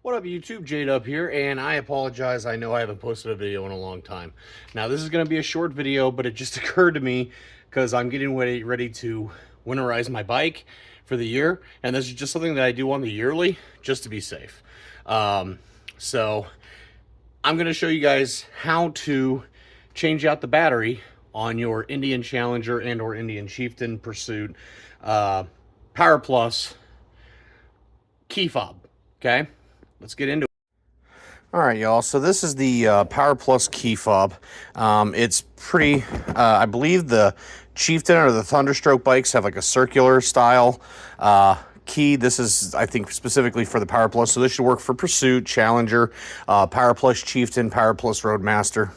What up YouTube, Jade up here, and I apologize, I know I haven't posted a video in a long time. Now this is going to be a short video, but it just occurred to me because I'm getting ready to winterize my bike for the year, and this is just something that I do on the yearly, just to be safe. So I'm going to show you guys how to change out the battery on your Indian Challenger and or Indian Chieftain Pursuit Power Plus key fob, okay? Let's get into it. All right, y'all. So this is the Power Plus key fob. It's pretty, I believe the Chieftain or the Thunderstroke bikes have like a circular style key. This is, I think, specifically for the Power Plus. So this should work for Pursuit, Challenger, Power Plus Chieftain, Power Plus Roadmaster.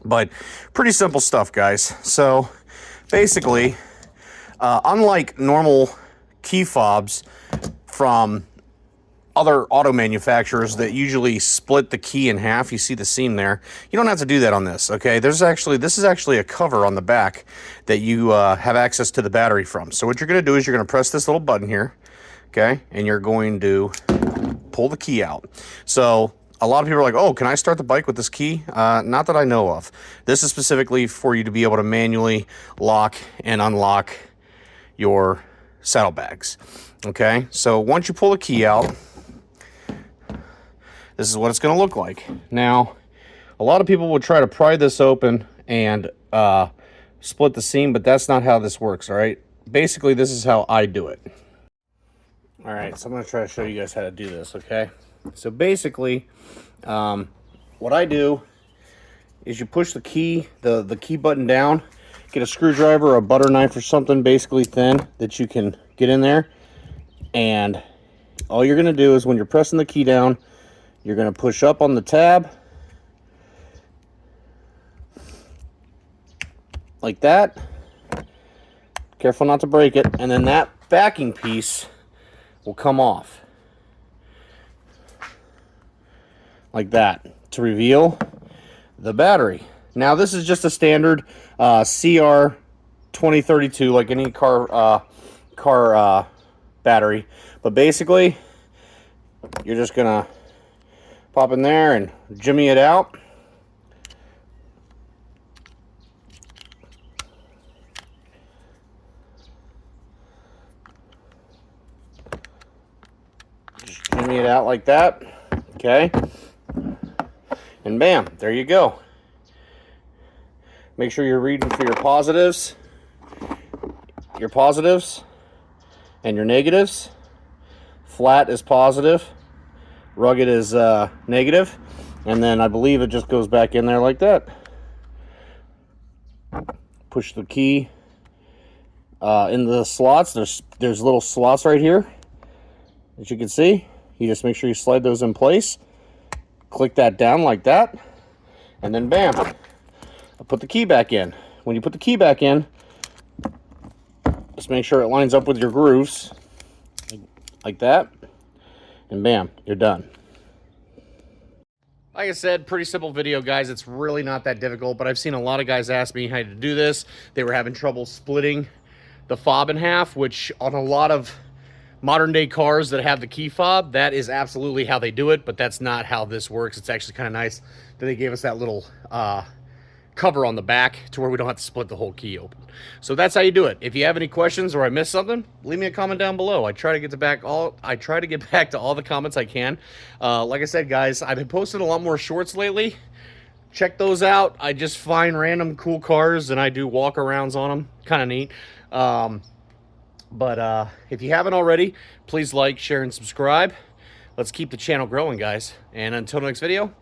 But pretty simple stuff, guys. So basically, unlike normal key fobs from other auto manufacturers that usually split the key in half, you see the seam there, you don't have to do that on this, okay? This is actually a cover on the back that you have access to the battery from. So what you're going to do is you're going to press this little button here, okay? And you're going to pull the key out. So a lot of people are like, oh, can I start the bike with this key? Not that I know of. This is specifically for you to be able to manually lock and unlock your saddlebags, okay? So once you pull the key out, this is what it's going to look like. Now, a lot of people will try to pry this open and split the seam, but that's not how this works, all right? Basically, this is how I do it. All right, so I'm going to try to show you guys how to do this, okay? So basically, what I do is you push the key, the key button down, get a screwdriver or a butter knife or something basically thin that you can get in there, and all you're going to do is when you're pressing the key down, you're going to push up on the tab like that. Careful not to break it. And then that backing piece will come off like that to reveal the battery. Now this is just a standard CR 2032, like any car battery. But basically, you're just going to pop in there and jimmy it out. Just jimmy it out like that. Okay. And bam, there you go. Make sure you're reading for your positives and your negatives. Flat is positive, rugged is negative, and then I believe it just goes back in there like that. Push the key in the slots. There's little slots right here, as you can see. You just make sure you slide those in place. Click that down like that, and then bam, I put the key back in. When you put the key back in, just make sure it lines up with your grooves like that, and bam, you're done. Like I said, pretty simple video, guys. It's really not that difficult, but I've seen a lot of guys ask me how to do this. They were having trouble splitting the fob in half, which on a lot of modern day cars that have the key fob, that is absolutely how they do it, but that's not how this works. It's actually kind of nice that they gave us that little cover on the back to where we don't have to split the whole key open. So that's how you do it. If you have any questions or I missed something, leave me a comment down below. I try to get back to all the comments I can. Like I said, guys, I've been posting a lot more shorts lately. Check those out. I just find random cool cars and I do walk-arounds on them. Kind of neat. But if you haven't already, please like, share, and subscribe. Let's keep the channel growing, guys. And until next video,